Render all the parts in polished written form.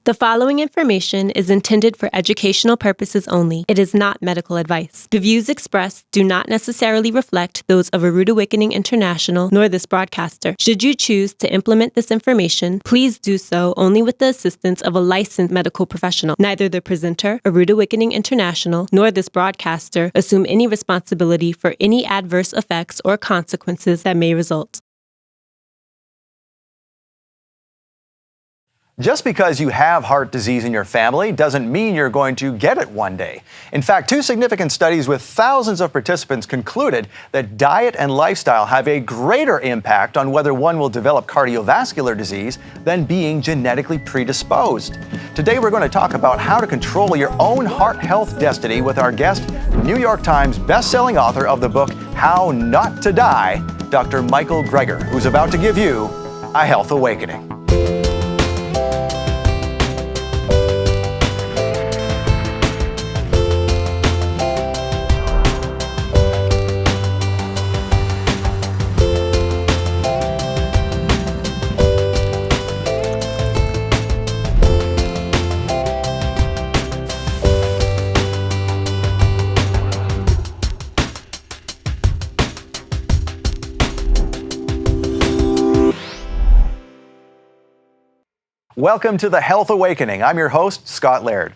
The following information is intended for educational purposes only. It is not medical advice. The views expressed do not necessarily reflect those of Rood International nor this broadcaster. Should you choose to implement this information, please do so only with the assistance of a licensed medical professional. Neither the presenter, Rood International, nor this broadcaster assume any responsibility for any adverse effects or consequences that may result. Just because you have heart disease in your family doesn't mean you're going to get it one day. In fact, two significant studies with thousands of participants concluded that diet and lifestyle have a greater impact on whether one will develop cardiovascular disease than being genetically predisposed. Today, we're going to talk about how to control your own heart health destiny with our guest, New York Times best-selling author of the book, How Not to Die, Dr. Michael Greger, who's about to give you a health awakening. Welcome to the Health Awakening. I'm your host, Scott Laird.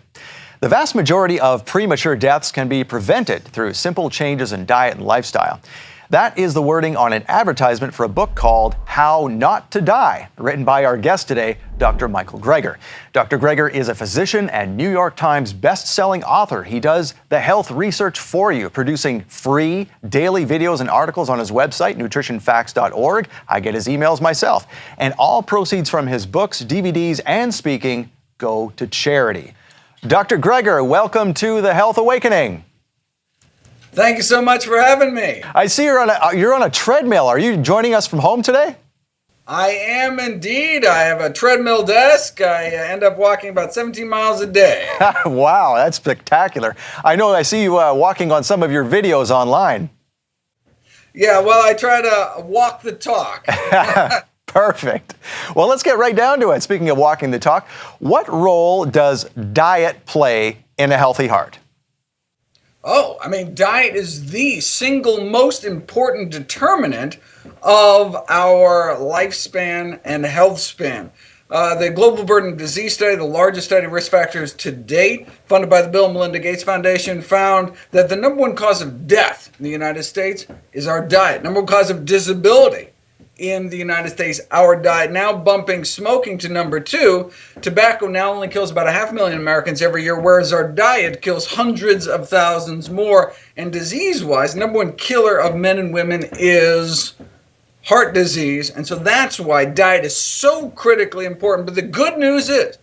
The vast majority of premature deaths can be prevented through simple changes in diet and lifestyle. That is the wording on an advertisement for a book called How Not to Die, written by our guest today, Dr. Michael Greger. Dr. Greger is a physician and New York Times best-selling author. He does the health research for you, producing free daily videos and articles on his website, nutritionfacts.org. I get his emails myself. And all proceeds from his books, DVDs, and speaking go to charity. Dr. Greger, welcome to the Health Awakening. Thank you so much for having me. I see you're on a treadmill. Are you joining us from home today? I am indeed. I have a treadmill desk. I end up walking about 17 miles a day. Wow, that's spectacular. I see you walking on some of your videos online. Yeah, well, I try to walk the talk. Perfect. Well, let's get right down to it. Speaking of walking the talk, what role does diet play in a healthy heart? Diet is the single most important determinant of our lifespan and health span. The Global Burden of Disease Study, the largest study of risk factors to date, funded by the Bill and Melinda Gates Foundation, found that the number one cause of death in the United States is our diet. Number one cause of disability in the United States, our diet, now bumping smoking to number two. Tobacco now only kills about 500,000 Americans every year, whereas our diet kills hundreds of thousands more. And disease-wise, number one killer of men and women is heart disease. And so that's why diet is so critically important. But the good news is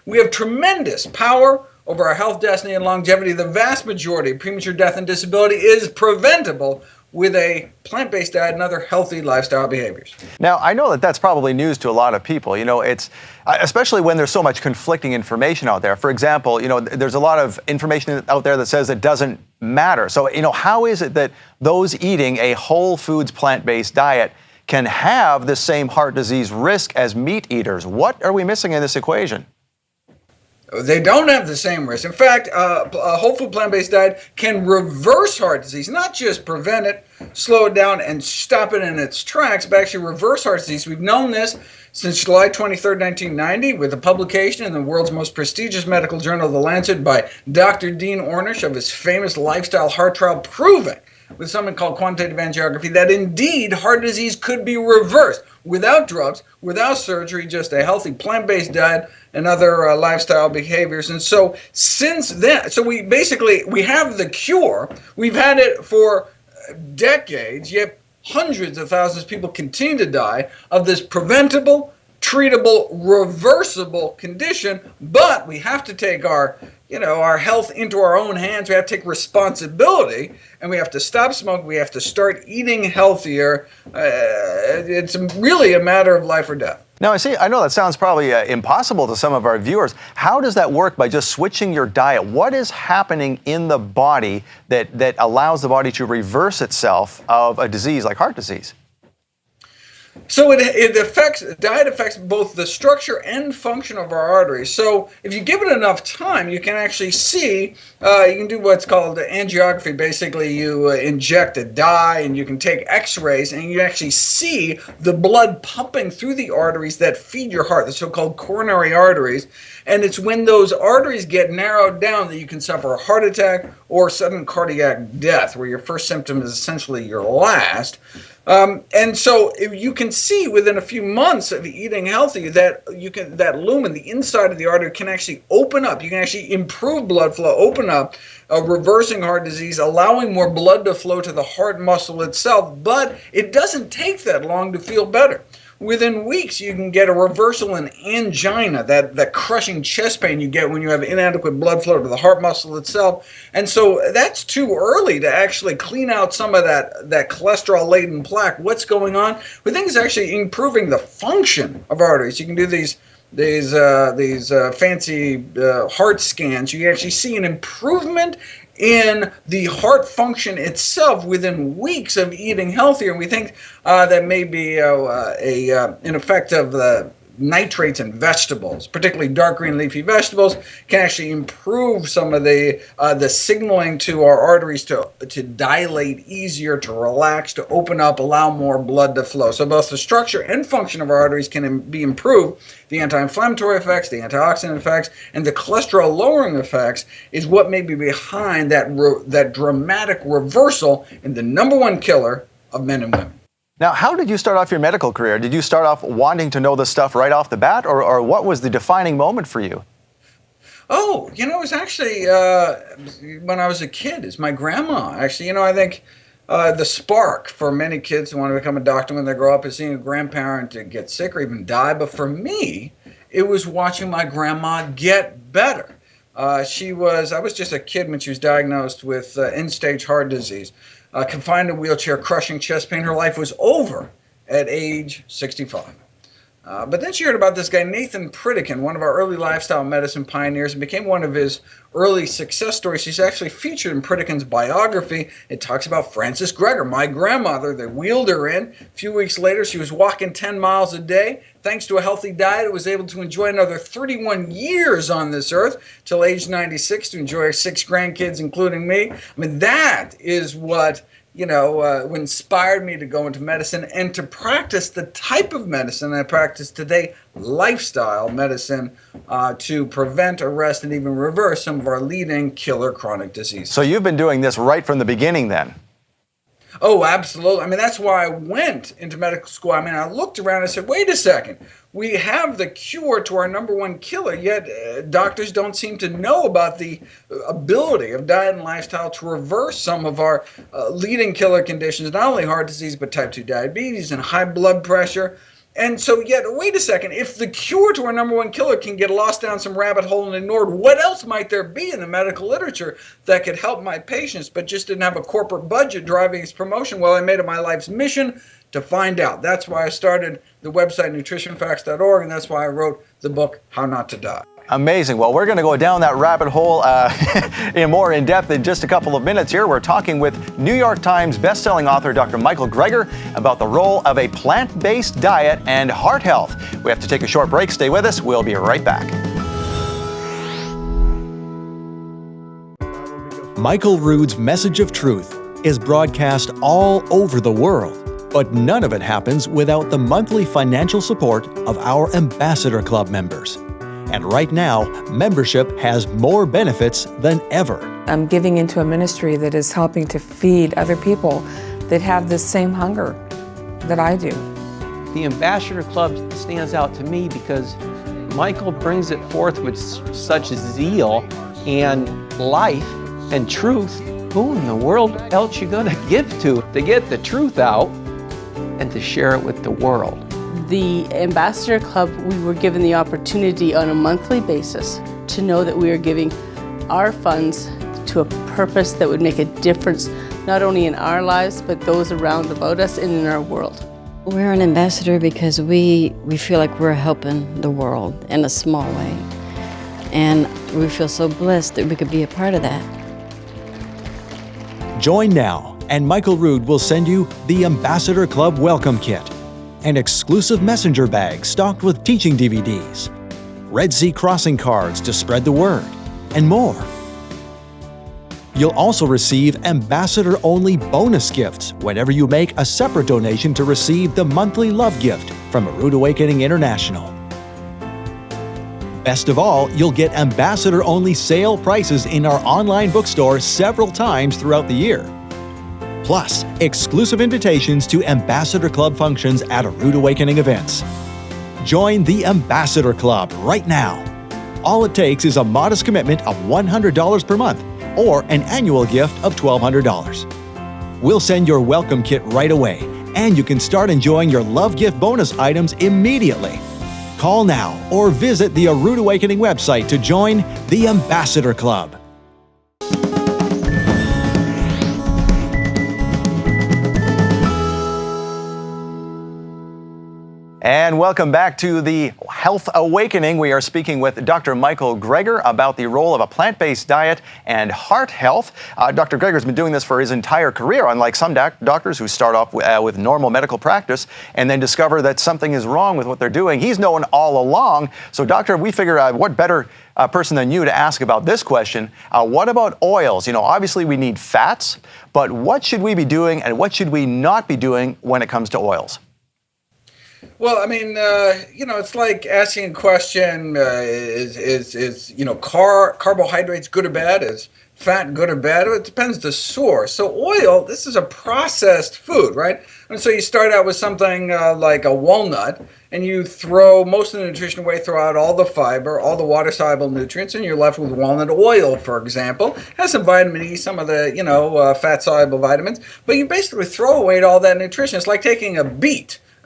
we have tremendous power over our health, destiny, and longevity. The vast majority of premature death and disability is preventable with a plant-based diet and other healthy lifestyle behaviors. Now, I know that that's probably news to a lot of people. It's especially when there's so much conflicting information out there. For example, there's a lot of information out there that says it doesn't matter. So, how is it that those eating a whole foods plant-based diet can have the same heart disease risk as meat eaters? What are we missing in this equation? They don't have the same risk. In fact, a whole food plant-based diet can reverse heart disease, not just prevent it, slow it down, and stop it in its tracks, but actually reverse heart disease. We've known this since July 23rd, 1990, with a publication in the world's most prestigious medical journal, The Lancet, by Dr. Dean Ornish of his famous lifestyle heart trial, proving with something called quantitative angiography that indeed heart disease could be reversed without drugs, without surgery, just a healthy plant-based diet and other lifestyle behaviors. And so since then, we have the cure. We've had it for decades, yet hundreds of thousands of people continue to die of this preventable, treatable, reversible condition. But we have to take our health into our own hands. We have to take responsibility, and we have to stop smoking. We have to start eating healthier. It's really a matter of life or death. Now, I know that sounds probably impossible to some of our viewers. How does that work by just switching your diet? What is happening in the body that allows the body to reverse itself of a disease like heart disease? So diet affects both the structure and function of our arteries. So if you give it enough time, you can actually see, you can do what's called angiography. Basically, you inject a dye and you can take x-rays and you actually see the blood pumping through the arteries that feed your heart, the so-called coronary arteries. And it's when those arteries get narrowed down that you can suffer a heart attack or sudden cardiac death, where your first symptom is essentially your last. And so you can see within a few months of eating healthy that that lumen, the inside of the artery, can actually open up. You can actually improve blood flow, open up, reversing heart disease, allowing more blood to flow to the heart muscle itself. But it doesn't take that long to feel better. Within weeks, you can get a reversal in angina, that crushing chest pain you get when you have inadequate blood flow to the heart muscle itself. And so that's too early to actually clean out some of that cholesterol-laden plaque. What's going on? We think it's actually improving the function of arteries. You can do these fancy heart scans. You actually see an improvement in the heart function itself within weeks of eating healthier. And we think that may be an effect of the nitrates in vegetables, particularly dark green leafy vegetables, can actually improve some of the signaling to our arteries to dilate easier, to relax, to open up, allow more blood to flow. So both the structure and function of our arteries can be improved. The anti-inflammatory effects, the antioxidant effects, and the cholesterol-lowering effects is what may be behind that dramatic reversal in the number one killer of men and women. Now, how did you start off your medical career? Did you start off wanting to know this stuff right off the bat, or what was the defining moment for you? Oh, it was actually when I was a kid. It's my grandma. Actually, I think the spark for many kids who want to become a doctor when they grow up is seeing a grandparent get sick or even die. But for me, it was watching my grandma get better. I was just a kid when she was diagnosed with end-stage heart disease. Confined in a wheelchair, crushing chest pain. Her life was over at age 65. But then she heard about this guy, Nathan Pritikin, one of our early lifestyle medicine pioneers, and became one of his early success stories. She's actually featured in Pritikin's biography. It talks about Frances Greger, my grandmother. They wheeled her in. A few weeks later, she was walking 10 miles a day. Thanks to a healthy diet, was able to enjoy another 31 years on this earth till age 96 to enjoy her 6 grandkids, including me. I mean, that is what inspired me to go into medicine and to practice the type of medicine I practice today, lifestyle medicine, to prevent, arrest, and even reverse some of our leading killer chronic diseases. So you've been doing this right from the beginning then? Oh, absolutely. I mean, that's why I went into medical school. I mean, I looked around and said, wait a second. We have the cure to our number one killer, yet doctors don't seem to know about the ability of diet and lifestyle to reverse some of our leading killer conditions, not only heart disease, but type 2 diabetes and high blood pressure. And so, yet, wait a second, if the cure to our number one killer can get lost down some rabbit hole and ignored, what else might there be in the medical literature that could help my patients, but just didn't have a corporate budget driving its promotion? Well, I made it my life's mission to find out. That's why I started the website nutritionfacts.org, and that's why I wrote the book, How Not to Die. Amazing. Well, we're going to go down that rabbit hole more in depth in just a couple of minutes here. We're talking with New York Times bestselling author Dr. Michael Greger about the role of a plant-based diet and heart health. We have to take a short break. Stay with us. We'll be right back. Michael Rood's message of truth is broadcast all over the world, but none of it happens without the monthly financial support of our Ambassador Club members. And right now, membership has more benefits than ever. I'm giving into a ministry that is helping to feed other people that have the same hunger that I do. The Ambassador Club stands out to me because Michael brings it forth with such zeal and life and truth. Who in the world else you gonna give to get the truth out and to share it with the world? The Ambassador Club, we were given the opportunity on a monthly basis to know that we are giving our funds to a purpose that would make a difference not only in our lives, but those around about us and in our world. We're an ambassador because we feel like we're helping the world in a small way. And we feel so blessed that we could be a part of that. Join now, and Michael Rood will send you the Ambassador Club Welcome Kit. an exclusive messenger bag stocked with teaching DVDs, Red Sea crossing cards to spread the word, and more. You'll also receive ambassador-only bonus gifts whenever you make a separate donation to receive the monthly love gift from Rood Awakening International. Best of all, you'll get ambassador-only sale prices in our online bookstore several times throughout the year. Plus, exclusive invitations to Ambassador Club functions at Rood Awakening events. Join the Ambassador Club right now. All it takes is a modest commitment of $100 per month or an annual gift of $1,200. We'll send your welcome kit right away, and you can start enjoying your love gift bonus items immediately. Call now or visit the Rood Awakening website to join the Ambassador Club. And welcome back to the Health Awakening. We are speaking with Dr. Michael Greer about the role of a plant-based diet and heart health. Dr. Greger's been doing this for his entire career, unlike some doctors who start off with normal medical practice and then discover that something is wrong with what they're doing. He's known all along. So, Doctor, we figure out what better person than you to ask about this question. What about oils? You know, obviously we need fats, but what should we be doing and what should we not be doing when it comes to oils? Well, I mean, it's like asking a question, carbohydrates good or bad? Is fat good or bad? It depends the source. So oil, this is a processed food, right? And so you start out with something like a walnut, and you throw most of the nutrition away, throw out all the fiber, all the water-soluble nutrients, and you're left with walnut oil, for example. It has some vitamin E, some of the, fat-soluble vitamins, but you basically throw away all that nutrition. It's like taking a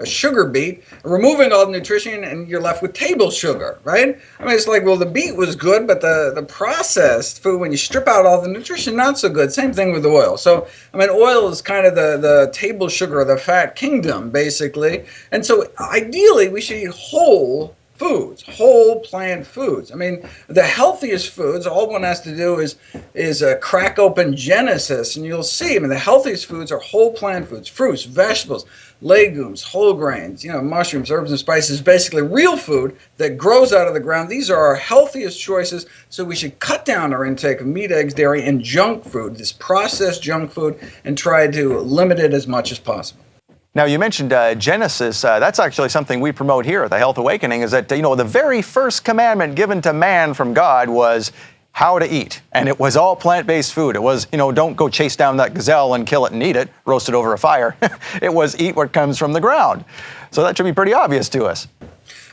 sugar beet, removing all the nutrition, and you're left with table sugar, right? I mean, it's like, well, the beet was good, but the processed food, when you strip out all the nutrition, not so good. Same thing with oil. So, I mean, oil is kind of the table sugar of the fat kingdom, basically. And so, ideally, we should eat whole foods, whole plant foods. I mean, the healthiest foods, all one has to do is crack open Genesis, and you'll see, I mean, the healthiest foods are whole plant foods, fruits, vegetables, legumes, whole grains, mushrooms, herbs, and spices, basically real food that grows out of the ground. These are our healthiest choices, so we should cut down our intake of meat, eggs, dairy, and junk food, this processed junk food, and try to limit it as much as possible. Now, you mentioned Genesis. That's actually something we promote here at the Health Awakening, is that, the very first commandment given to man from God was how to eat. And it was all plant-based food. It was, don't go chase down that gazelle and kill it and eat it, roast it over a fire. It was eat what comes from the ground. So that should be pretty obvious to us.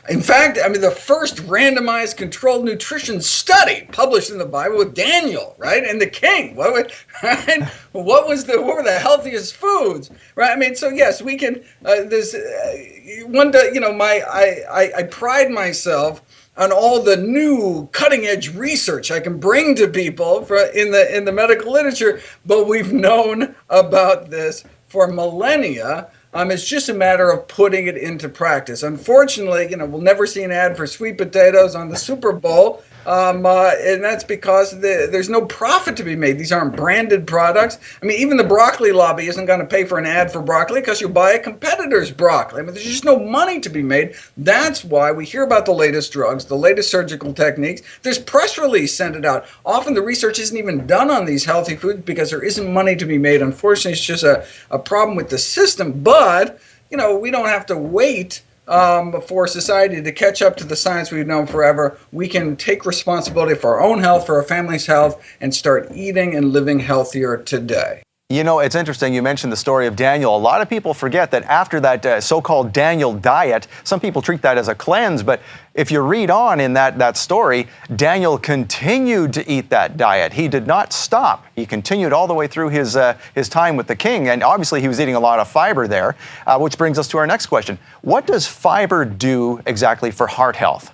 In fact, I mean, the first randomized controlled nutrition study published in the Bible with Daniel, right, and the king. What were the healthiest foods, right? I mean, so yes, we can. I pride myself on all the new cutting-edge research I can bring to people in the medical literature, but we've known about this for millennia. It's just a matter of putting it into practice. Unfortunately, we'll never see an ad for sweet potatoes on the Super Bowl, and that's because there's no profit to be made. These aren't branded products. I mean, even the broccoli lobby isn't going to pay for an ad for broccoli because you buy a competitor's broccoli. I mean, there's just no money to be made. That's why we hear about the latest drugs, the latest surgical techniques. There's press release sent it out. Often the research isn't even done on these healthy foods because there isn't money to be made. Unfortunately, it's just a problem with the system. But, we don't have to wait for society to catch up to the science we've known forever. We can take responsibility for our own health, for our family's health, and start eating and living healthier today. It's interesting you mentioned the story of Daniel. A lot of people forget that after that so-called Daniel diet, some people treat that as a cleanse, but if you read on in that story, Daniel continued to eat that diet. He did not stop. He continued all the way through his time with the king, and obviously he was eating a lot of fiber there, which brings us to our next question. What does fiber do exactly for heart health?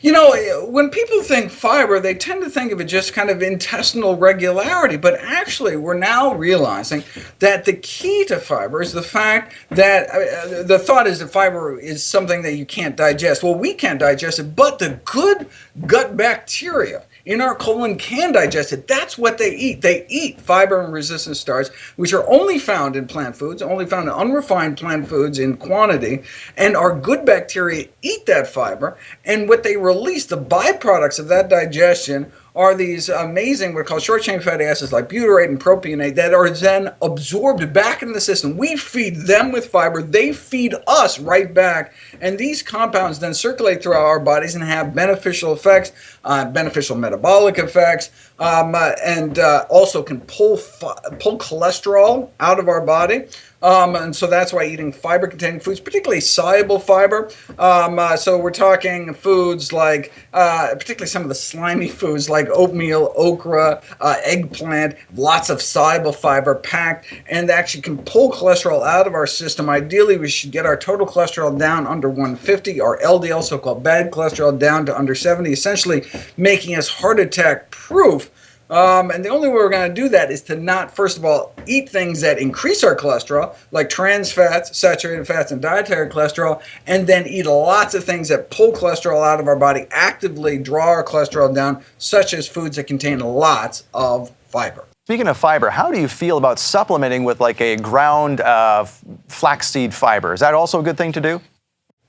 When people think fiber, they tend to think of it just kind of intestinal regularity, but actually we're now realizing that the key to fiber is the fact that the thought is that fiber is something that you can't digest. Well, we can't digest it, but the good gut bacteria in our colon can digest it. That's what they eat. They eat fiber and resistant starch, which are only found in plant foods, only found in unrefined plant foods in quantity, and our good bacteria eat that fiber, and what they release, the byproducts of that digestion, are these amazing, what are called short-chain fatty acids like butyrate and propionate that are then absorbed back into the system. We feed them with fiber, they feed us right back, and these compounds then circulate throughout our bodies and have beneficial effects, beneficial metabolic effects, and also can pull cholesterol out of our body. And so that's why eating fiber-containing foods, particularly soluble fiber. So we're talking foods like, particularly some of the slimy foods like oatmeal, okra, eggplant, lots of soluble fiber packed, and actually can pull cholesterol out of our system. Ideally, we should get our total cholesterol down under 150, our LDL, so-called bad cholesterol, down to under 70, essentially making us heart attack proof. And the only way we're going to do that is to not, first of all, eat things that increase our cholesterol, like trans fats, saturated fats, and dietary cholesterol, and then eat lots of things that pull cholesterol out of our body, actively draw our cholesterol down, such as foods that contain lots of fiber. Speaking of fiber, how do you feel about supplementing with like a ground flaxseed fiber? Is that also a good thing to do?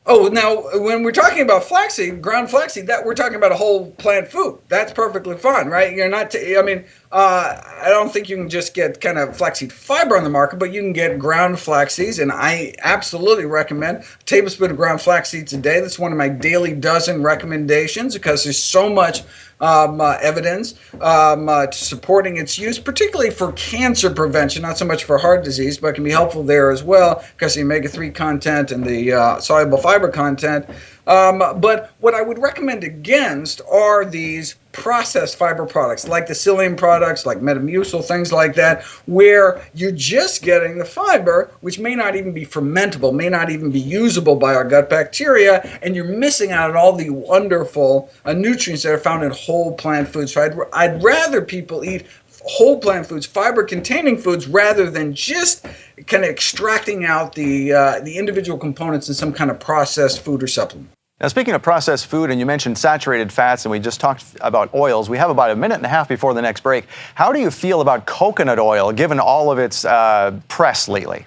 Oh, now, when we're talking about flaxseed, ground flaxseed, that we're talking about a whole plant food. That's perfectly fine, right? You're not, I don't think you can just get kind of flaxseed fiber on the market, but you can get ground flax seeds, and I absolutely recommend a tablespoon of ground flax seeds a day. That's one of my daily dozen recommendations because there's so much evidence supporting its use, particularly for cancer prevention, not so much for heart disease, but can be helpful there as well because the omega-3 content and the soluble fiber content. But what I would recommend against are these processed fiber products, like the psyllium products, like Metamucil, things like that, where you're just getting the fiber, which may not even be fermentable, may not even be usable by our gut bacteria, and you're missing out on all the wonderful nutrients that are found in whole plant foods. So I'd rather people eat whole plant foods, fiber-containing foods, rather than just kind of extracting out the individual components in some kind of processed food or supplement. Now, speaking of processed food, and you mentioned saturated fats, and we just talked about oils, we have about a minute and a half before the next break. How do you feel about coconut oil, given all of its press lately?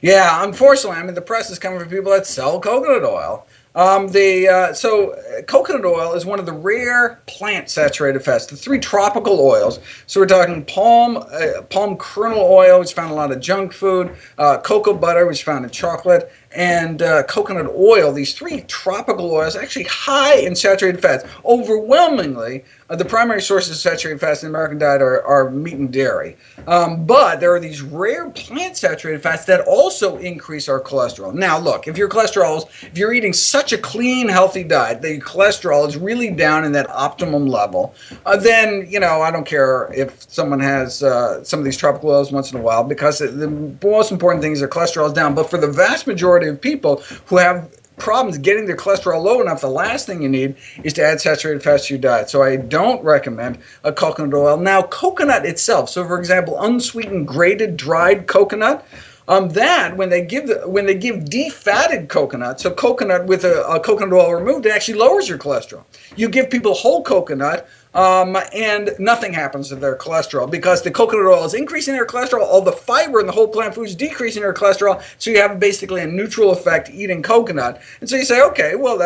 Yeah, unfortunately, the press is coming from people that sell coconut oil. So coconut oil is one of the rare plant saturated fats, the 3 tropical oils. So we're talking palm kernel oil, which is found in a lot of junk food, cocoa butter, which is found in chocolate, and coconut oil. These 3 tropical oils are actually high in saturated fats. Overwhelmingly, the primary sources of saturated fats in the American diet are meat and dairy. But there are these rare plant saturated fats that also increase our cholesterol. Now, look, if you're eating such a clean, healthy diet, the cholesterol is really down in that optimum level, then, I don't care if someone has some of these tropical oils once in a while, because the most important thing is their cholesterol is down. But for the vast majority of people who have problems getting their cholesterol low enough, the last thing you need is to add saturated fats to your diet. So I don't recommend a coconut oil. Now, coconut itself, so for example, unsweetened, grated, dried coconut, that when they give defatted coconut, so coconut with a coconut oil removed, it actually lowers your cholesterol. You give people whole coconut, and nothing happens to their cholesterol because the coconut oil is increasing their cholesterol, all the fiber in the whole plant food is decreasing their cholesterol, so you have basically a neutral effect eating coconut. And so you say, okay, well,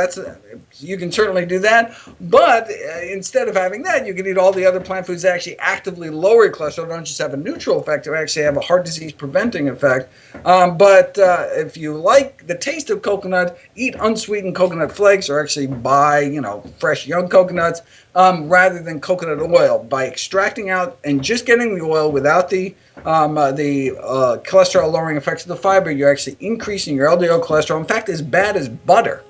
you can certainly do that, but instead of having that, you can eat all the other plant foods that actually actively lower your cholesterol, don't just have a neutral effect, they actually have a heart disease preventing effect. But if you like the taste of coconut, eat unsweetened coconut flakes, or actually buy, fresh young coconuts, rather than coconut oil. By extracting out and just getting the oil without the cholesterol lowering effects of the fiber, you're actually increasing your LDL cholesterol. In fact, as bad as butter.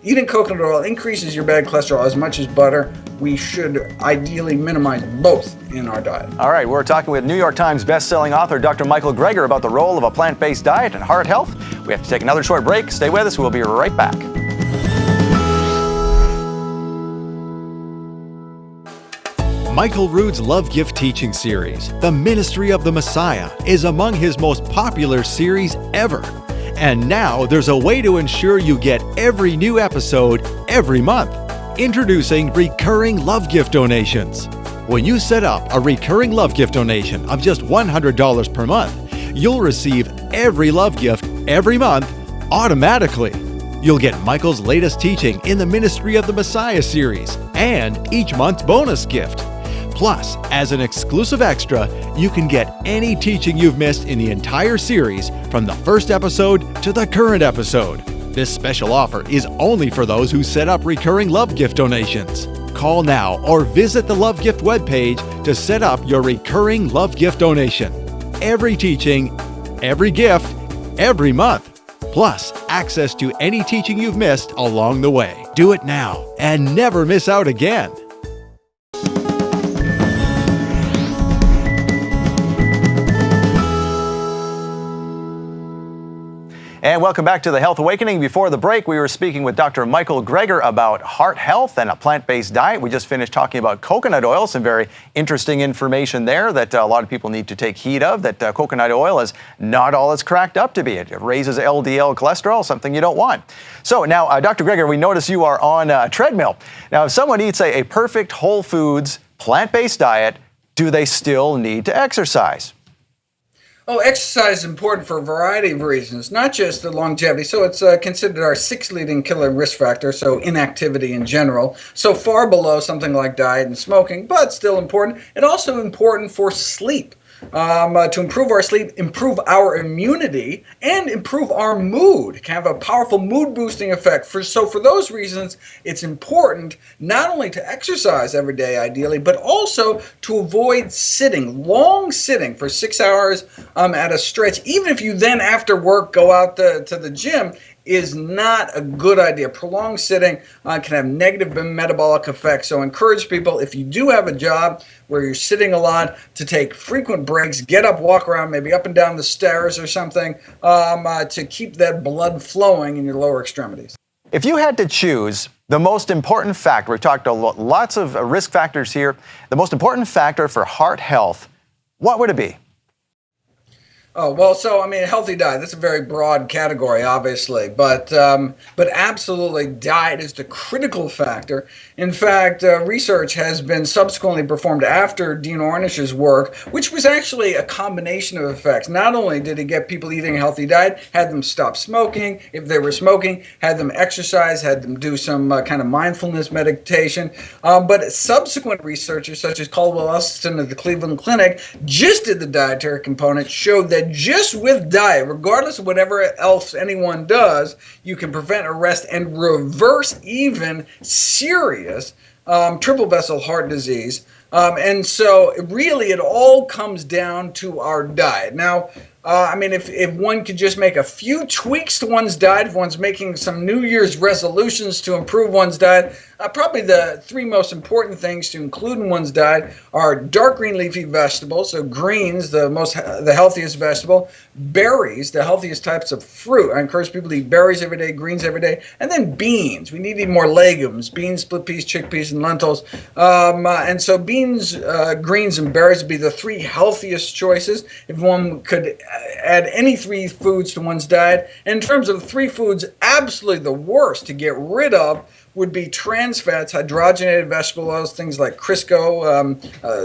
Eating coconut oil increases your bad cholesterol as much as butter. We should ideally minimize both in our diet. All right, we're talking with New York Times best-selling author Dr. Michael Greer about the role of a plant-based diet and heart health. We have to take another short break. Stay with us. We'll be right back. Michael Rood's Love Gift Teaching Series, The Ministry of the Messiah, is among his most popular series ever. And now there's a way to ensure you get every new episode every month. Introducing recurring love gift donations. When you set up a recurring love gift donation of just $100 per month, you'll receive every love gift every month automatically. You'll get Michael's latest teaching in the Ministry of the Messiah series and each month's bonus gift. Plus, as an exclusive extra, you can get any teaching you've missed in the entire series from the first episode to the current episode. This special offer is only for those who set up recurring love gift donations. Call now or visit the Love Gift webpage to set up your recurring love gift donation. Every teaching, every gift, every month. Plus, access to any teaching you've missed along the way. Do it now and never miss out again. And welcome back to the Health Awakening. Before the break, we were speaking with Dr. Michael Greer about heart health and a plant-based diet. We just finished talking about coconut oil, some very interesting information there that a lot of people need to take heed of, that coconut oil is not all it's cracked up to be. It raises LDL cholesterol, something you don't want. So now, Dr. Greer, we notice you are on a treadmill. Now, if someone eats a perfect whole foods, plant-based diet, do they still need to exercise? Oh, exercise is important for a variety of reasons, not just the longevity. So it's considered our sixth leading killer risk factor, so inactivity in general. So far below something like diet and smoking, but still important. And also important for sleep. To improve our sleep, improve our immunity, and improve our mood. It can have a powerful mood-boosting effect. So for those reasons, it's important not only to exercise every day, ideally, but also to avoid sitting, long sitting for 6 hours at a stretch. Even if you then, after work, go out to the gym, is not a good idea. Prolonged sitting can have negative metabolic effects. So encourage people, if you do have a job where you're sitting a lot, to take frequent breaks, get up, walk around, maybe up and down the stairs or something, to keep that blood flowing in your lower extremities. If you had to choose the most important factor, we've talked about lots of risk factors here, the most important factor for heart health, what would it be? Oh, well, so, I mean, a healthy diet, that's a very broad category, obviously, but absolutely diet is the critical factor. In fact, research has been subsequently performed after Dean Ornish's work, which was actually a combination of effects. Not only did he get people eating a healthy diet, had them stop smoking, if they were smoking, had them exercise, had them do some kind of mindfulness meditation, but subsequent researchers such as Caldwell Esselstyn of the Cleveland Clinic just did the dietary component, showed that just with diet, regardless of whatever else anyone does, you can prevent, arrest, and reverse even serious triple vessel heart disease. And so really it all comes down to our diet. Now, I mean, if one could just make a few tweaks to one's diet, if one's making some New Year's resolutions to improve one's diet, probably the three most important things to include in one's diet are dark green leafy vegetables, so greens, the healthiest vegetable, berries, the healthiest types of fruit. I encourage people to eat berries every day, greens every day, and then beans. We need to eat more legumes, beans, split peas, chickpeas, and lentils. And so beans, greens, and berries would be the three healthiest choices if one could add any three foods to one's diet. And in terms of three foods, absolutely the worst to get rid of would be trans fats, hydrogenated vegetable oils, things like Crisco,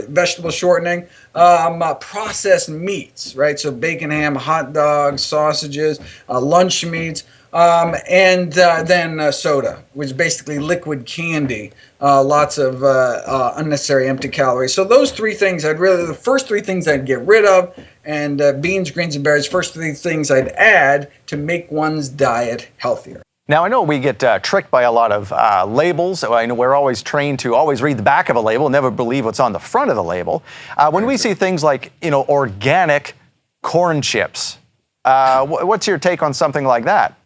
vegetable shortening, processed meats, right? So bacon, ham, hot dogs, sausages, lunch meats, and then soda, which is basically liquid candy, lots of unnecessary empty calories. So those three things, the first three things I'd get rid of, and beans, greens, and berries, first three things I'd add to make one's diet healthier. Now, I know we get tricked by a lot of labels. I know we're always trained to always read the back of a label, never believe what's on the front of the label. When we see things like, organic corn chips, what's your take on something like that?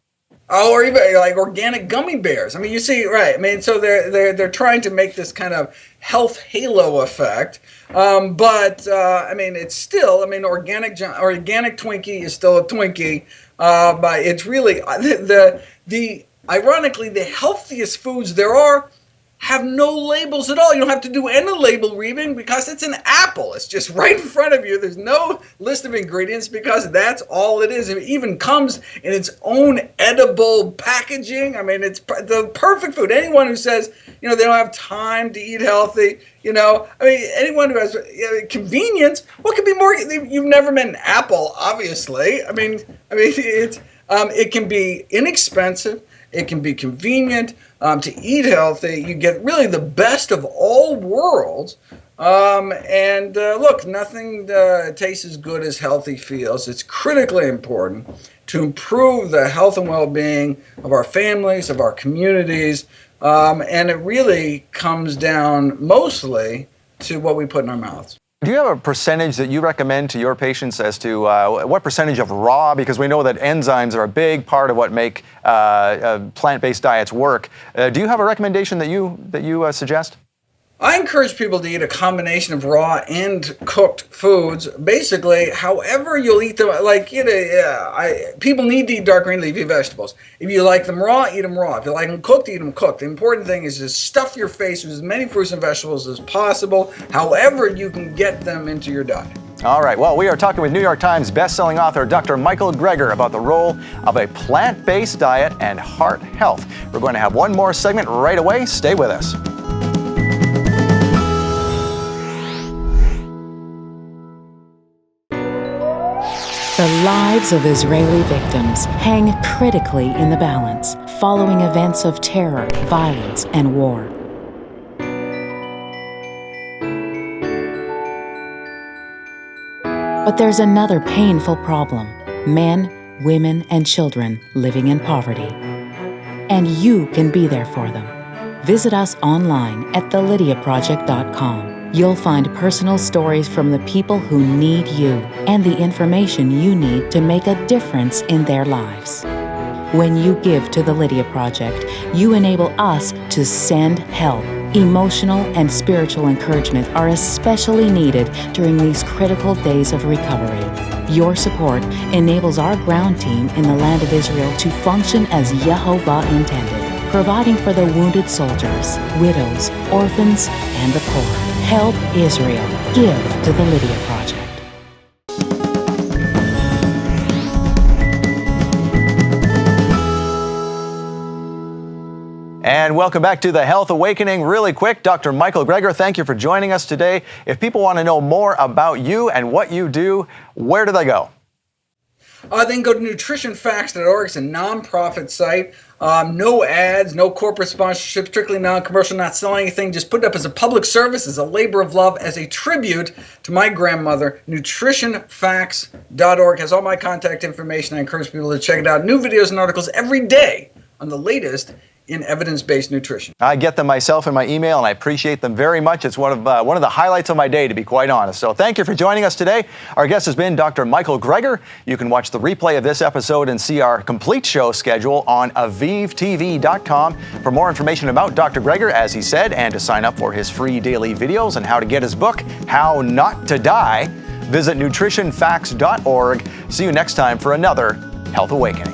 Oh, or even like organic gummy bears. I mean, you see, right? I mean, so they're trying to make this kind of health halo effect, but I mean, it's still. I mean, organic Twinkie is still a Twinkie, but it's really the ironically the healthiest foods there are have no labels at all. You don't have to do any label reading because it's an apple. It's just right in front of you. There's no list of ingredients because that's all it is. It even comes in its own edible packaging. I mean, it's the perfect food. Anyone who says, they don't have time to eat healthy, anyone who has convenience, what could be more? You've never met an apple, obviously. It can be inexpensive. It can be convenient to eat healthy. You get really the best of all worlds. Look, nothing tastes as good as healthy feels. It's critically important to improve the health and well-being of our families, of our communities. And it really comes down mostly to what we put in our mouths. Do you have a percentage that you recommend to your patients as to what percentage of raw, because we know that enzymes are a big part of what make plant-based diets work. Do you have a recommendation that you suggest? I encourage people to eat a combination of raw and cooked foods. Basically, however you'll eat them, people need to eat dark green leafy vegetables. If you like them raw, eat them raw. If you like them cooked, eat them cooked. The important thing is to stuff your face with as many fruits and vegetables as possible, however you can get them into your diet. All right, well, we are talking with New York Times bestselling author Dr. Michael Greger about the role of a plant-based diet and heart health. We're going to have one more segment right away. Stay with us. The lives of Israeli victims hang critically in the balance following events of terror, violence, and war. But there's another painful problem: men, women, and children living in poverty. And you can be there for them. Visit us online at thelydiaproject.com. You'll find personal stories from the people who need you and the information you need to make a difference in their lives. When you give to the Lydia Project, you enable us to send help. Emotional and spiritual encouragement are especially needed during these critical days of recovery. Your support enables our ground team in the land of Israel to function as Yehovah intended, providing for the wounded soldiers, widows, orphans, and the poor. Help Israel. Give to the Lydia Project. And welcome back to the Health Awakening. Really quick, Dr. Michael Greger, thank you for joining us today. If people want to know more about you and what you do, where do they go? They can go to nutritionfacts.org. It's a nonprofit site. No ads, no corporate sponsorship, strictly non-commercial, not selling anything. Just put it up as a public service, as a labor of love, as a tribute to my grandmother. Nutritionfacts.org has all my contact information. I encourage people to check it out. New videos and articles every day on the latest in evidence-based nutrition. I get them myself in my email, and I appreciate them very much. It's one of the highlights of my day, to be quite honest. So thank you for joining us today. Our guest has been Dr. Michael Greger. You can watch the replay of this episode and see our complete show schedule on avivtv.com. For more information about Dr. Greger, as he said, and to sign up for his free daily videos and how to get his book, How Not to Die, visit nutritionfacts.org. See you next time for another Health Awakening.